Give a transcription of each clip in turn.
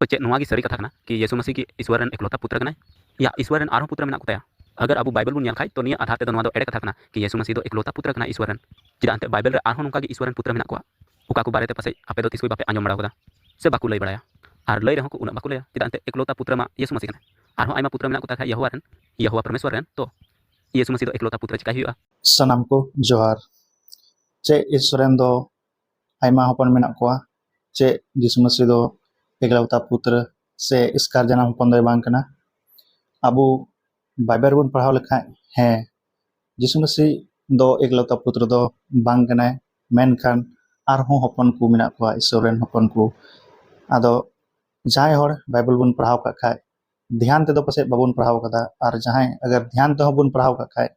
तो चेक नोआ की सरी कथा कना कि यीशु मसीह की ईश्वर रन एकलौता पुत्र कनाय या ईश्वर रन आरो पुत्र मेना कुताया अगर अब बाइबल बुन खाई तो निया आधार ते नोआ दो एड़े कथा कना कि यीशु मसीह दो एकलौता पुत्र कना ईश्वर रन चिदा अंते बाइबल रे आरो नोका की ईश्वर रन पुत्र मेना कोआ उका को बारे ते पासे आपे दो तिसुई बापे आंजम बड़ा कदा से बाकु लई बड़ाया आर लई रहको उना बाकु लया चिदा अंते एकलौता पुत्र मा यीशु मसीह कना आरो आइमा पुत्र मेना कुता खाय यहोवा परमेश्वर रन तो यीशु मसीह दो एकलौता पुत्र चिका हुआ सनाम को जोहार चे ईश्वरन दो आइमा हपन मेना कोआ चे यीशु मसीह दो एकलौता पुत्र से इसकार जना हपन दो बांग कना अबु बाइबल बुन पढ़ाव लेखा है यीशु मसीह दो एकलौता पुत्र दो बांग कना मेनखान आरहों हपन को मेना कोआ ईश्वरन हपन को आदो जहां हर बाइबल बुन पढ़ाव का खाय ध्यान ते दो पसे बाबुन पढ़ाव कदा और जहां अगर ध्यान ते बुन पढ़ाव का खाय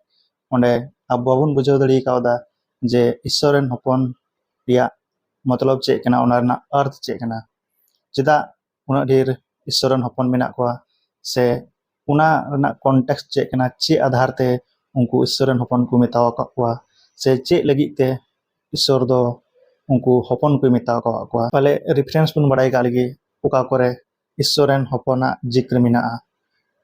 ओंडे अब बाबुन बुझाव दड़ी कावदा जे ईश्वरन हपन रिया मतलब चे कना ओना रना अर्थ चे कना चिदा उना ढेर ईश्वरन हपन मेना कोआ से उना रना कॉन्टेक्स्ट चे कना चे आधार ते उनको ईश्वरन हपन को मेताव का कोआ से चे लगी ते ईश्वर दो उनको हपन को मेताव का कोआ पहले रेफरेंस बुन बड़ाई का लगी उका करे ईश्वरन हपना जिक्र मेना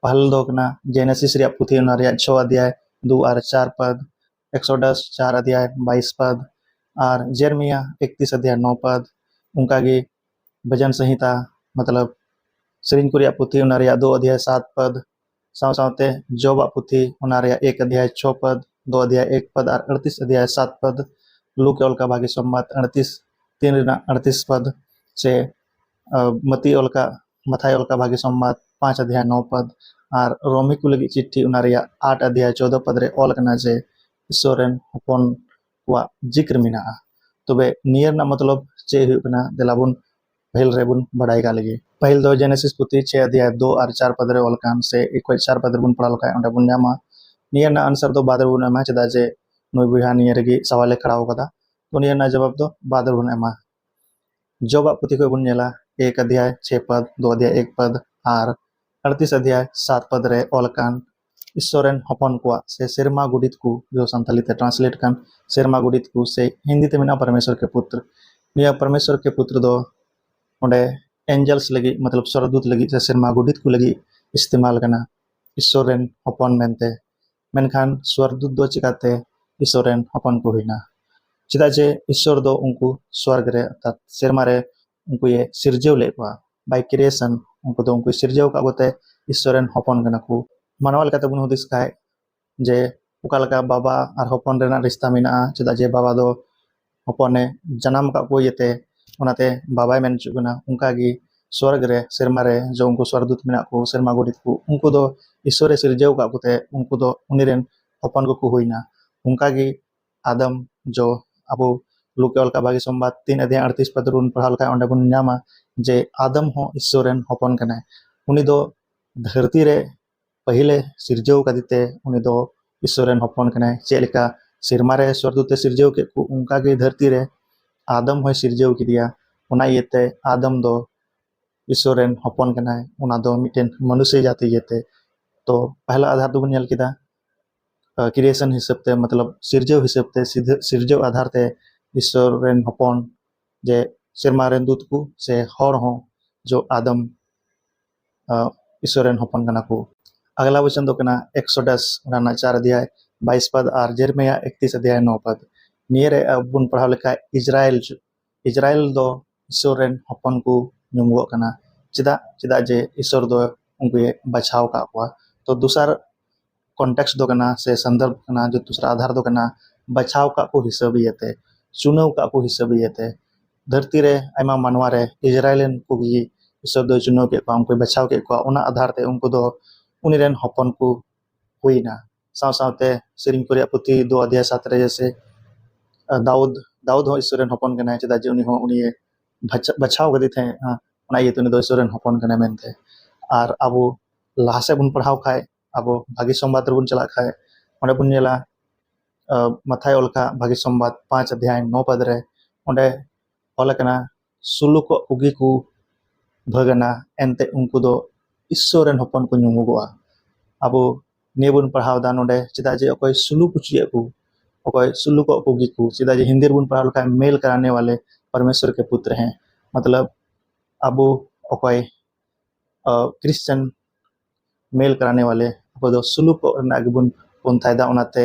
पहल दो कना जेनेसिस रिया पुथी ओना रिया 6 अध्याय 2 और 4 पद एक्सोडस 4 अध्याय 22 पद और जेरमिया 31 अध्याय 9 पद उनका गे भजन संहिता मतलब सरिन कुरिया पुथी ओना रिया 2 अध्याय 7 पद सावते जोबा पुथी ओना रिया 1 अध्याय 6 पद 2 अध्याय 1 पद और 38 अध्याय 7 पद लूक ओल का भागी संमत 38 3 38 पद से मती ओल का मथाई ओल का भागी संमत 5 अध्याय 9 पद और रोमी को लगी चिट्ठी उना रिया 8 अध्याय 14 पद रे ओल कना जे ईश्वरन हपन वा जिक्र मेना तबे नियर ना मतलब चे हुई कना देलाबुन पहल रेबुन बड़ाई का लगी पहल दो जेनेसिस पुथी 6 अध्याय 2 और 4 पद रे ओल कान से एक 4 पद बुन पढ़ा लका ओंडे बुन न्यामा नियर ना आंसर दो बादर बुन एमा चदा जे नुई बुहा नियर गी सवाले खड़ाव कदा तो नियर ना जवाब दो बादर बुन एमा जोबा पुथी को बुन नेला 1 अध्याय 6 पद 2 अध्याय 1 पद और 38 अध्याय 7 पद रे ओल कान ईश्वरन हपन को से सेरमा गुडित को जो संथाली ते ट्रांसलेट कान सेरमा गुडित को से हिंदी ते मेना परमेश्वर के पुत्र निया परमेश्वर के पुत्र दो ओंडे एंजल्स लगी मतलब स्वर्गदूत लगी से सेरमा गुडित को लगी इस्तेमाल करना ईश्वरन हपन मेनते मेनखान स्वर्गदूत दो चिकाते ईश्वरन हपन को हुईना चिदा जे ईश्वर दो उनको स्वर्ग रे अर्थात सेरमा रे उनको ये सिरजेव लेवा बाय क्रिएशन उनको दो उनको सिरजेव का गोते ईश्वरन हपन कना को मानवाल का तबुन हुदिस काय जे उकालका बाबा और हपन रेना रिश्ता मेना चिदा जे बाबा दो हपने जन्म का को येते ओनाते बाबाय मेन चुगना उनका गी स्वर्ग रे सेरमा रे जो उनको स्वर्गदूत मेना को सेरमा गुडित को उनको दो ईश्वर सिरजेव का गोते उनको दो उनिरेन हपन को हुईना उनका गी आदम जो अब लुकेल का भागी संवाद 3 अध्याय 38 पद रुन पढ़ाल का ओंडे बुन न्यामा जे आदम हो ईश्वरन हपन कने उनी दो धरती रे पहले सिरजेव कदिते उनी दो ईश्वरन हपन कने चेलिका सिरमा रे स्वर्गदूत सिरजेव के को उनका गे धरती रे आदम हो सिरजेव किदिया उना येते आदम दो ईश्वरन हपन कने उना दो मिटेन मनुष्य जाति येते तो पहला आधार दो बन किदा क्रिएशन हिसाब ते मतलब सिरजेव हिसाब ते सिरजेव आधार ते ईश्वरन हपन जे सेरमा रेन दूत को से हर हो जो आदम ईश्वरन हपन कना को अगला वचन दो कना एक्सोडस राना 4 अध्याय 22 पद और जेरमिया 31 अध्याय 9 पद नियरे बुन पढ़ाव लेखा इजराइल दो ईश्वरन हपन को नुमगो कना चिदा जे ईश्वर दो उनको ये बचाव का हुआ तो दूसरा कॉन्टेक्स्ट दो कना से संदर्भ कना जो दूसरा आधार दो कना बचाव का को हिसाब येते चुनाव का को हिसाब येते धरती रे आइमा मानवा रे इजराइलन को भी ईश्वर दो चुनाव के को उनको बचाव के को उना आधार ते उनको दो उनिरेन हपन को हुईना सावते सिरिंग कुरिया पुथी 2 अध्याय 7 रे जैसे दाऊद हो ईश्वरन हपन कना चिदा जे उनी हो उनी बचाव गदि थे उना ये तुनी दो ईश्वरन हपन कना मेनते और अब लासे बुन पढ़ाव खाय अब भागी संवाद बुन चला खाय ओंडे बुन नेला मथाई ओलका भागी संवाद 5 अध्याय 9 पद रे ओंडे ओल कना सुलुक उगी को भगना एनते उनको दो ईश्वरन हपन को नुमुगोआ अब ने बुन पढ़ाव दा नोडे चिदा जे अकोय सुलुक कुचिए को अकोय सुलुक उगी को चिदा जे हिंदी बुन पढ़ाव का मेल कराने वाले परमेश्वर के पुत्र हैं मतलब अब अकोय क्रिश्चियन मेल कराने वाले अब दो सुलूक गिबुन पंथायदा ओनाते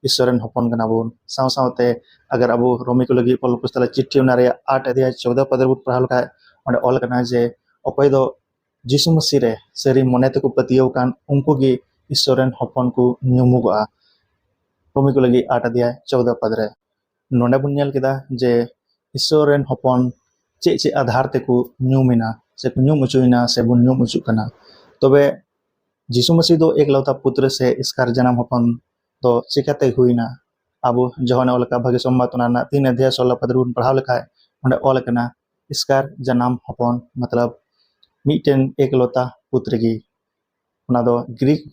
ईश्वरन हपन कना बुन साव सावते अगर अब रोमी को लगी पल पुस्तक चिट्ठी उनारे 8 अध्याय 14 पद बुन पढ़ाल का ओंडे ऑल कना जे अकय दो जिसु मसीह रे सरी मने तको पतियो कान उनको गी ईश्वरन हपन को ᱧᱩᱢᱩᱜᱚᱜᱼᱟ रोमी को लगी 8 अध्याय 14 पद रे नोंडे बुन नेल केदा जे ईश्वरन हपन चे चे आधार तेको ᱧᱩᱢᱤना से ᱧᱩᱢ उचुइना से बुन ᱧᱩᱢ उचुक कना तबे जिसु मसीह दो एकलौता पुत्र से इसकार जन्म हपन तो चिकाते हुईना अब जहन ओलका भाग्य संबाद उनाना 3 अध्याय 16 पद बुन पढ़ाव लेखाय ओंडे ऑल कना इसकार जन्म हपन मतलब मीटेन एकलौता पुत्र की उना दो ग्रीक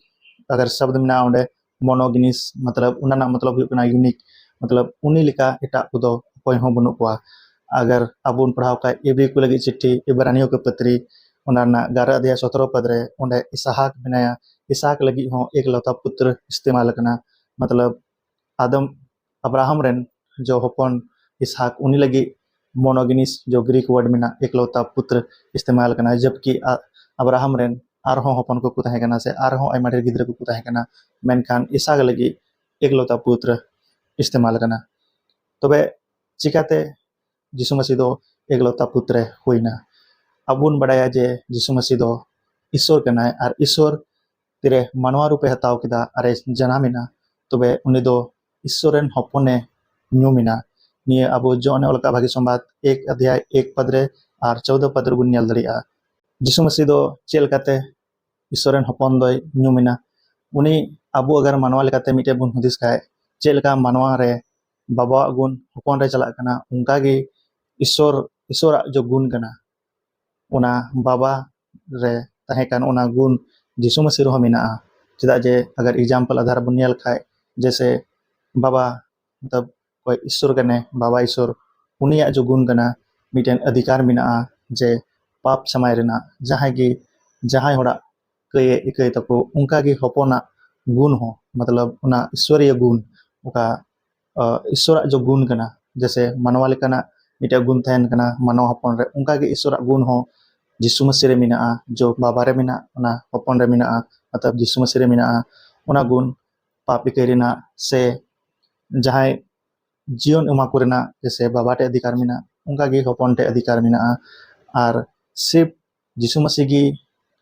अगर शब्द में ओंडे मोनोगिनिस मतलब उनाना मतलब हुई कना यूनिक मतलब उनी लिका एटा कुदो कोई हो बनु कोआ अगर अबुन पढ़ाव का इब्री को लगी चिट्ठी इब्रानियों के पत्री उनाना 11 अध्याय 17 पद रे ओंडे इसहाक बनाया इसहाक लगी हो एकलौता पुत्र इस्तेमाल करना मतलब आदम अब्राहम रेन जो हपन इसहाक उनी लगी मोनोगिनिस जो ग्रीक वर्ड में एकलौता पुत्र इस्तेमाल करना जबकि अब्राहम रेन आरहों हपन को कुताहे कना से आरहों आयमा ढेर गिद्र को कुताहे कना मेनखान इसहाक लगी एकलौता पुत्र इस्तेमाल करना तबे चिकाते जिसु मसीह दो एकलौता पुत्र हुईना अबुन बड़ाया जे जिसु मसीह दो ईश्वर कनाय और ईश्वर तिरे मानवा रूपे हताव किदा अरे जनामिना तबे उनी दो ईश्वरन हपने ᱧᱩᱢᱤना निये अब जोने ओलका भागी संबाद 1 अध्याय 1 पद रे और 14 पद रे बुन नेल दरिया जिसु मसीह दो चेल काते ईश्वरन हपन दोय ᱧᱩᱢिना उनी अबु अगर मानवा लेकाते मिटे बुन हुदिस खाय चेलका मानवा रे बाबा गुण हपन रे चला कना उनका गे ईश्वर जो गुण कना उना बाबा रे तहे कान उना गुण जिसु मसीह रो मिना चदा जे अगर एग्जांपल आधार बुन नेल खाय जैसे बाबा मतलब कोई ईश्वर कने बाबा ईश्वर उनिया जो गुण कना मिटेन अधिकार मिना जे पाप समय रेना जहां होड़ा कये इकय तको उनका गे हपना गुण हो मतलब उना ईश्वरीय गुण उका ईश्वर जो गुण कना जैसे मानवा लेकाना मिटे गुण तहन कना मानव हपन रे उनका गे ईश्वर गुण हो जिसु मसीह रे मिना जो बाबा रे मिना उना हपन रे मिना मतलब जिसु मसीह रे मिना उना गुण पापी करेना से जहां जीवन उमा कोरेना जैसे बाबा टे अधिकार मिना उनका गे हपन टे अधिकार मिना और सिर्फ जिसु मसीह की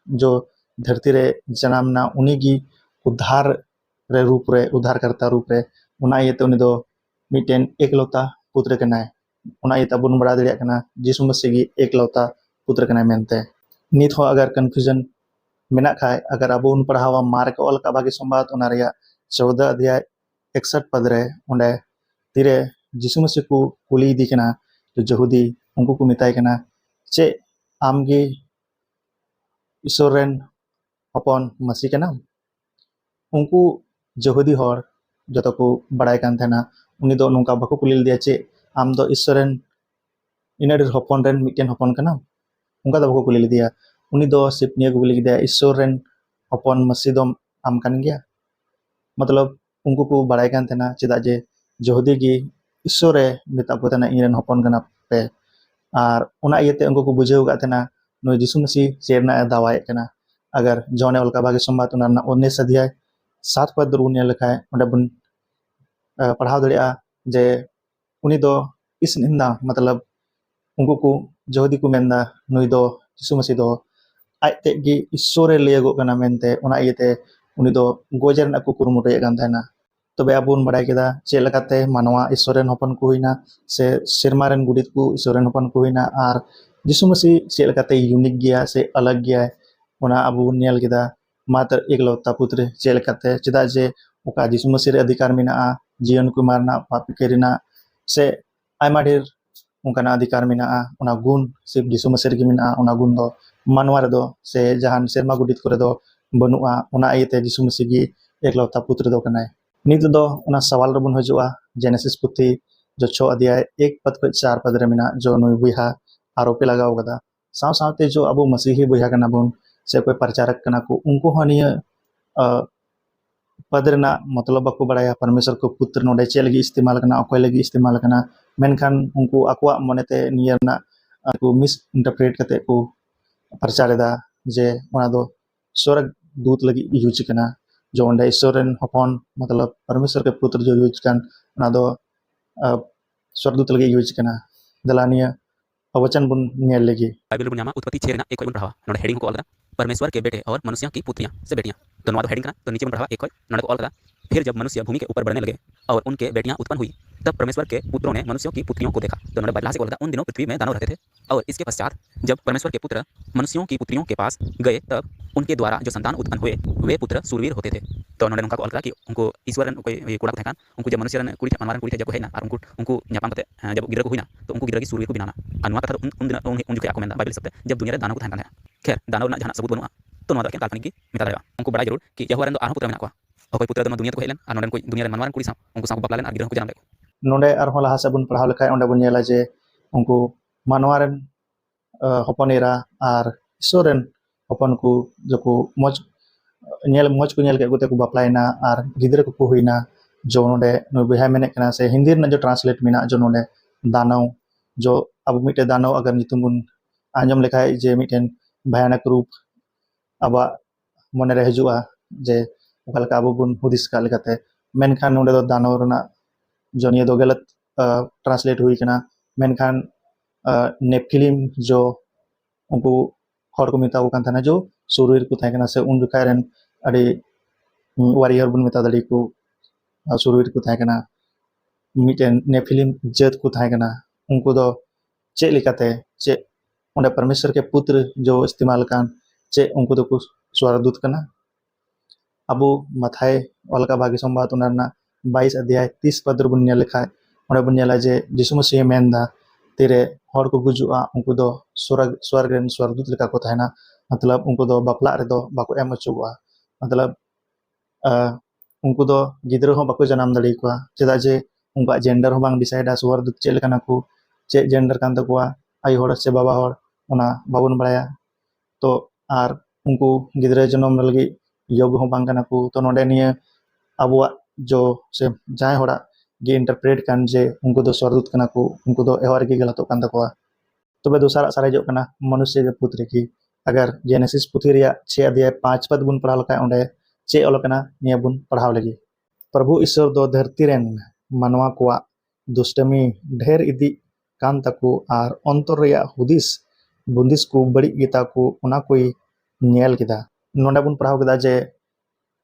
जो धरती रे जन्मना उनी की उद्धार रे रूप रे उद्धारकर्ता रूप रे उना इयते उनी दो मिटेन एकलौता पुत्र कनाय उना इयते बुन बड़ा दरिया कना जिसु मसीह की एकलौता पुत्र कनाय मेनते नित हो अगर कन्फ्यूजन मेना खाय अगर अब उन पढ़ावा मार्क ऑल का भागी संबाद उना रिया 14 अध्याय 61 पद रे ओंडे तिरे जिसु मसीह को कुली दी कना जो यहूदी उनको को मिताय कना चे आमगे ईश्वर रेन हपन मसीह कना उनको यहूदी हर जतो को बड़ाय कान थेना उनी दो नोंका बको कुली दिया चे आम दो ईश्वरन इनर हपन रेन मिटेन हपन कना उनका दो बको कुली दिया उनी दो सिर्फ निया को कुली दिया ईश्वर रेन हपन मसीह दो आम कान गया मतलब उनको को बड़ाय कान थेना चेदा जे यहूदी की ईश्वर रे मिता को तना इनरन हपन कना पे और उना इयते उनको को बुझेव गा थेना नो जिसु मसीह चेरना दावाय कना अगर जौने ओलका भागे संबाद उना 19 अध्याय 7 पद दुन लेखाय ओंडे बुन पढ़ाव दरिया जे उनी दो इस निंदा मतलब उनको को यहूदी को मेंदा नुई दो जिसु मसीह दो आयते गी ईश्वर लेगो कना मेनते उना इयते उनी दो गोजर ना को कुरुमुटे गान थाना तबे अबुन बड़ाय केदा चेलकाते मानवा ईश्वरन हपन को हुइना से सिरमारन गुडित को ईश्वरन हपन को हुइना और जिसु मसीह चेलकाते यूनिक गया से अलग गया उना अबुन नेल केदा मात्र एकलौता पुत्र चेलकाते चदा जे उका जिसु मसीह रे अधिकार मिना जीवन को मारना पापी करेना से आयमा ढेर उनका अधिकार मिना उना गुण सिर्फ जिसु मसीह गे मिना उना गुण दो मानवा रे दो से जहान सेरमा गुडित करे दो बनुआ उना इयते जिसु मसीह गे एकलौता पुत्र दो कनाय नित दो उना सवाल रे बन हजुआ जेनेसिस पुथी जो 6 अध्याय 1 पद पे 4 पद रे मिना जो नुई बुहा आरोपे लगाव गदा साव सावते जो अब मसीही बुहा कना बुन से कोई प्रचारक कना को उनको हनिया पद रेना मतलब बको बड़ाया परमेश्वर को पुत्र नोडे चे लगी इस्तेमाल करना अकोय लगी इस्तेमाल करना मेनखान उनको अकवा मनते नियरना को मिस इंटरप्रेट कते को प्रचार दा जे ona do स्वर्ग दूत लगी यूज करना जो onde ईश्वर रेन हपन मतलब परमेश्वर के पुत्र जो यूज kan ona do स्वर्ग दूत लगी यूज करना दलानिया वचन बुन नेल लगी बाइबल बुन ᱧᱟᱢᱟ उत्पत्ति 6 ᱨᱮᱱᱟᱜ 1 ᱠᱷᱚᱡ ᱵᱚᱱ ᱯᱟᱲᱦᱟᱣᱟ ᱱᱚᱰᱮ हेडिंग को ऑल कदा परमेश्वर के बेटे और मनुष्यों की पुत्रियां से बेटियां तो नोवा दो हेडिंग कना तो नीचे बन पढ़ावा 1 खॉज नोडे को ऑल कदा फिर जब मनुष्य भूमि के ऊपर बढ़ने लगे और उनके बेटियां उत्पन्न हुई तब परमेश्वर के पुत्रों ने मनुष्यों की पुत्रियों को देखा तो नोडे बाइबल से ऑल कदा उन दिनों पृथ्वी में दानव रहते थे और इसके पश्चात जब परमेश्वर के पुत्र मनुष्यों की पुत्रियों के पास गए तब उनके द्वारा जो संतान उत्पन्न हुए वे पुत्र सूरवीर होते थे तो नोडे नोंका को ऑल कदा कि उनको ईश्वर रन कोई कोड़ा को थाकान उनको जब मनुष्य रन कुड़ी मानवारन कुड़ी जब को हेना और उनको ᱧᱟᱯᱟᱢ कते जब गिदरा को हुईना तो उनको गिदरा की सूरवीर को बनाना और नोवा कथा उन दिन उन जो को मेंदा बाइबल सबते जब दुनिया रे दानव को थाकान है खैर दानव ना जहां सबूत बनुआ तो नोवा के काल्पनिक की मेता दाड़ा उनको बड़ा जरूर कि यहोवा रन दो आरहो पुत्र मेना को अकोय पुत्र दो दुनिया को हेलन और नोडन कोई दुनिया रे मानवारन कुड़ी सा उनको सा बापला लेन और गिदरा को जन्म ले नोडे arho laha se bun pahau lekai onde bun nyela je unku manwa ren hopon era ar ईश्वर रेन हपन को जको मज मज को के गुते को बापलाइना और गिदरा को हुईना जो नोडे नो बिहा मेने कना से हिंदी ना जो ट्रांसलेट मिना जो नोडे दानव जो अब मिटे दानव अगर नितुम बुन आंजम लेखाय जे मिटेन भयानक रूप अब मन रे हजुआ जे ओकलका अब बुन हुदिस का लेकाते मेनखान नोडे दो दानव रना जो निया दो गलत ट्रांसलेट हुई कना मेनखान नेफिलिम जो उनको हर को मेता को थाना जो सुरवीर को थाकना से उन जुखाय रेन अड़ी वारियर बुन मेता दड़ी को सुरवीर को थाकना मिटेन नेफिलिम जत को थाकना उनको दो चे लिकाते चे उन्हें परमेश्वर के पुत्र जो इस्तेमाल कान चे उनको दो को स्वर्गदूत कना अब मथाय अलका भागी संवाद उनरना 22 अध्याय 30 पद बुन नेल लिखा उन्हें बुन नेला जे यीशु मसीह मेंदा तेरे हर को गुजुआ उनको दो स्वर्ग रेन स्वर्गदूत लेका को थाना मतलब उनको दो बापला रे दो बाको एम अचुआ मतलब उनको दो गिदरो हो बाको जन्म दड़ी को चेदा जे उनका जेंडर हो बांग डिसाइड स्वर्गदूत चे लेकाना को चे जेंडर कान तकुआ आई हर से बाबा हर उना बाबुन बड़ाया तो आर उनको गिदरे जन्म लगी योग हो बांग काना को तो नोडे निया अबुआ जो से जाय होड़ा गे इंटरप्रेट कान जे उनको दो स्वर्गदूत कना को उनको दो एहर के गलतो कान तकुआ तबे दूसरा सारे कना मनुष्य के पुत्र की अगर जेनेसिस पुथी रिया 6 अध्याय 5 पद बुन पढ़ाव लका ओंडे चे ओलकना निया बुन पढ़ाव लगी प्रभु ईश्वर दो धरती रेन मानवा को दुष्टमी ढेर इदी कान तको आर अंतर रिया हुदिस बुंदिस को बड़ी गीता को उना कोई नेल किदा नोंडा बुन पढ़ाव किदा जे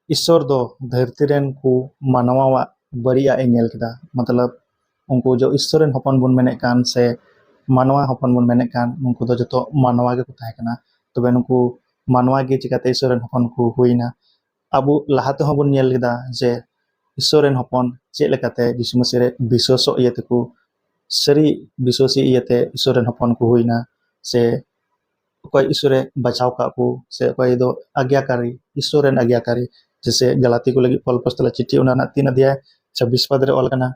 ईश्वर दो धरती रेन को मानवा बड़ी आ नेल किदा मतलब उनको जो ईश्वर रेन हपन बुन मेने कान से मानवा हपन बुन मेने कान उनको दो जतो मानवा के थाय कना तबे नुको मानवा के चिकाते ईश्वर रेन हपन को हुईना अब लहाते हो बुन नेल किदा जे ईश्वर रेन हपन चे लेकाते यीशु मसीह रे विश्वास इयते को सरी विश्वासी इयते ईश्वर रेन हपन को हुईना से कोई ईश्वर बचाव का को से कोई दो आज्ञाकारी ईश्वर रेन आज्ञाकारी जैसे गलाती को लगी पौल पस्तला चिट्ठी उना 3 अध्याय 26 पद रे ऑल कना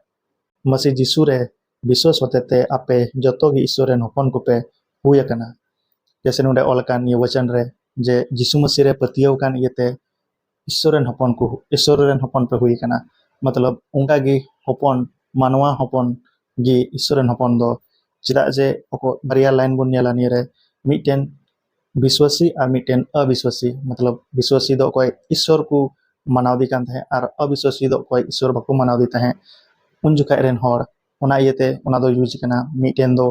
मसीह यीशु रे विश्वास होते आपे जतो गी ईश्वर रेन हपन को पे हुई कना जैसे नोडे ऑल कान ये वचन रे जे यीशु मसीह रे पतियो कान इयते ईश्वर रेन हपन पे हुई कना मतलब उनका गी हपन मानवा हपन गी ईश्वर रेन हपन दो चिदा जे ओको बरिया लाइन बुन नेला नि रे मिटेन विश्वासी और मिटेन अविश्वासी मतलब विश्वासी दो कोई ईश्वर को मानावदी कान थे और अविश्वासी दो कोई ईश्वर बाको मानावदी थे उन जुखाय रेन हर उना इयते उना दो यूज कना मिटेन दो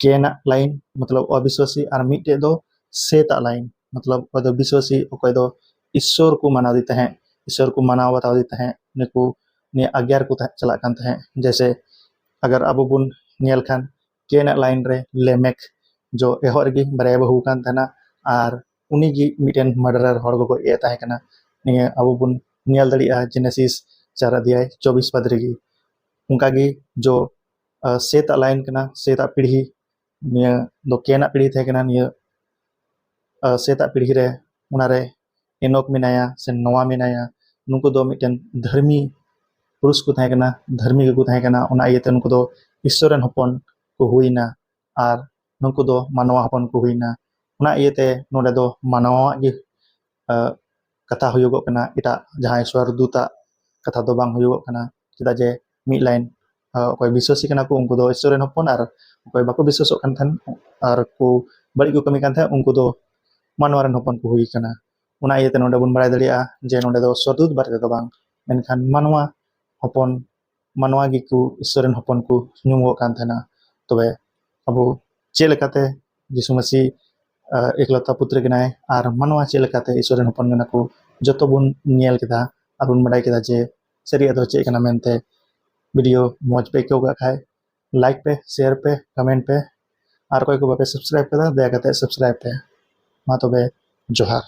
केना लाइन मतलब अविश्वासी और मिटे दो सेता लाइन मतलब कोई दो विश्वासी कोई दो ईश्वर को मानावदी थे ईश्वर को मानाव बताव देते हैं निको ने आज्ञा को चला कान थे जैसे अगर अब बुन नेल खान केना लाइन रे लेमेक जो एहर गी बरे बहु कान थना और उनी गी मिटेन मर्डरर हर को ए ताहे कना निया अब बुन नेल दड़िया जेनेसिस 4 अध्याय 24 पद रे गी उनका गी जो सेता लाइन कना सेता पीढ़ी निया दो केना पीढ़ी थे कना निया सेता पीढ़ी रे उना रे एनोक मिनाया से नोआ मिनाया नुको दो मिटेन धर्मी पुरुष को थाहे कना धर्मी को थाहे कना उना इयते नुको दो ईश्वरन हपन को हुईना और नुको दो मानवा हपन को हुईना उना इयते नोडे दो मानवा गी कथा हुयुगो कना इटा जहां स्वर्गदूता कथा दो बांग हुयुगो कना चिदा जे मी लाइन कोई विश्वासी कना को उनको दो ईश्वरन हपन और कोई बाको विश्वासो कान थन और को बड़ी को कमी कान थे उनको दो मानवा रन हपन को हुई कना उना इयते नोंडे बुन बाड़ाय दाड़िया जे नोंडे दो स्वदूत बारे दो बांग मेनखान मानवा हपन मानवा गिकु ईश्वर रन हपन को नुमो कान थाना तबे अब चे लेकाते यीशु मसीह एकलौता पुत्र कनाय आर मानवा चे लेकाते ईश्वर रन हपन कना को जतो बुन नेल केदा आर बुन बाड़ाय केदा जे सरिया दो चे कना मेनते वीडियो मौज पे क्यों खाए लाइक पे शेयर पे कमेंट पे और कोई को बापे सब्सक्राइब कदा दया करते सब्सक्राइब पे मा तबे जोहार।